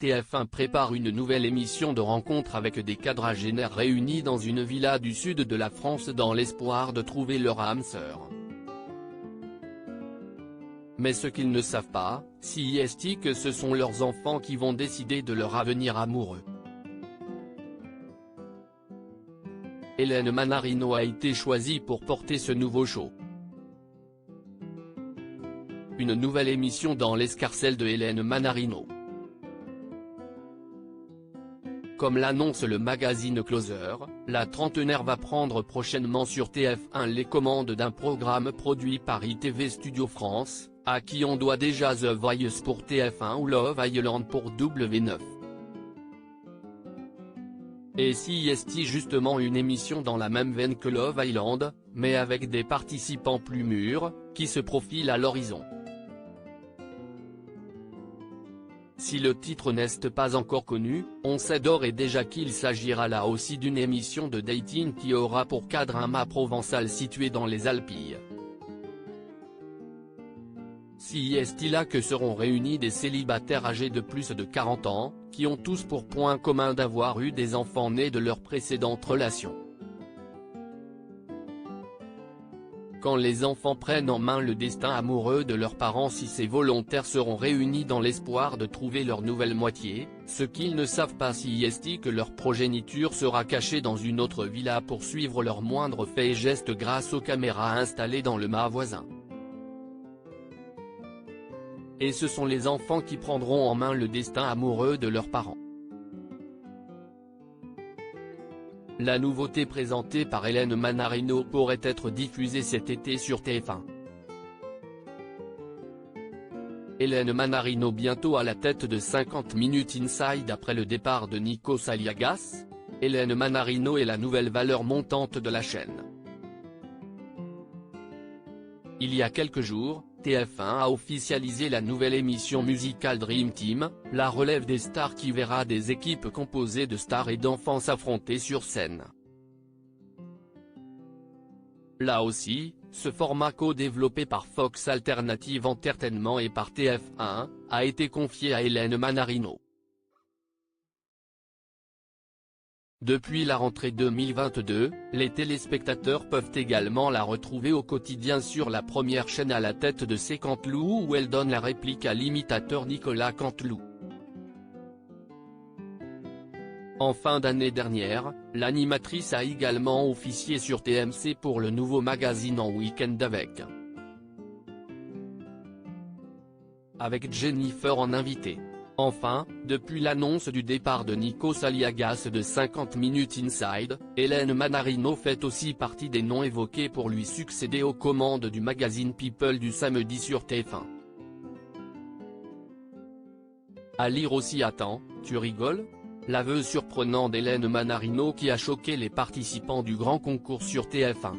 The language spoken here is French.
TF1 prépare une nouvelle émission de rencontre avec des quadragénaires réunis dans une villa du sud de la France dans l'espoir de trouver leur âme sœur. Mais ce qu'ils ne savent pas, c'est que ce sont leurs enfants qui vont décider de leur avenir amoureux. Hélène Manarino a été choisie pour porter ce nouveau show. Une nouvelle émission dans l'escarcelle de Hélène Manarino. Comme l'annonce le magazine Closer, la trentenaire va prendre prochainement sur TF1 les commandes d'un programme produit par ITV Studio France, à qui on doit déjà The Voice pour TF1 ou Love Island pour W9. Et si justement une émission dans la même veine que Love Island, mais avec des participants plus mûrs, qui se profilent à l'horizon. Si le titre n'est pas encore connu, on sait d'ores et déjà qu'il s'agira là aussi d'une émission de dating qui aura pour cadre un mât provençal situé dans les Alpilles. Si là que seront réunis des célibataires âgés de plus de 40 ans, qui ont tous pour point commun d'avoir eu des enfants nés de leurs précédentes relations. Quand les enfants prennent en main le destin amoureux de leurs parents, si ces volontaires seront réunis dans l'espoir de trouver leur nouvelle moitié, ce qu'ils ne savent pas c'est que leur progéniture sera cachée dans une autre villa pour suivre leurs moindres faits et gestes grâce aux caméras installées dans le mât voisin. Et ce sont les enfants qui prendront en main le destin amoureux de leurs parents. La nouveauté présentée par Hélène Manarino pourrait être diffusée cet été sur TF1. Hélène Manarino bientôt à la tête de 50 Minutes Inside après le départ de Nikos Aliagas. Hélène Manarino est la nouvelle valeur montante de la chaîne. Il y a quelques jours, TF1 a officialisé la nouvelle émission musicale Dream Team, la relève des stars qui verra des équipes composées de stars et d'enfants s'affronter sur scène. Là aussi, ce format co-développé par Fox Alternative Entertainment et par TF1, a été confié à Hélène Manarino. Depuis la rentrée 2022, les téléspectateurs peuvent également la retrouver au quotidien sur la première chaîne à la tête de C'est Canteloup où elle donne la réplique à l'imitateur Nicolas Canteloup. En fin d'année dernière, l'animatrice a également officié sur TMC pour le nouveau magazine En Week-end avec Jennifer en invité. Enfin, depuis l'annonce du départ de Nikos Aliagas de 50 Minutes Inside, Hélène Manarino fait aussi partie des noms évoqués pour lui succéder aux commandes du magazine People du samedi sur TF1. À lire aussi Attends, tu rigoles ? L'aveu surprenant d'Hélène Manarino qui a choqué les participants du grand concours sur TF1.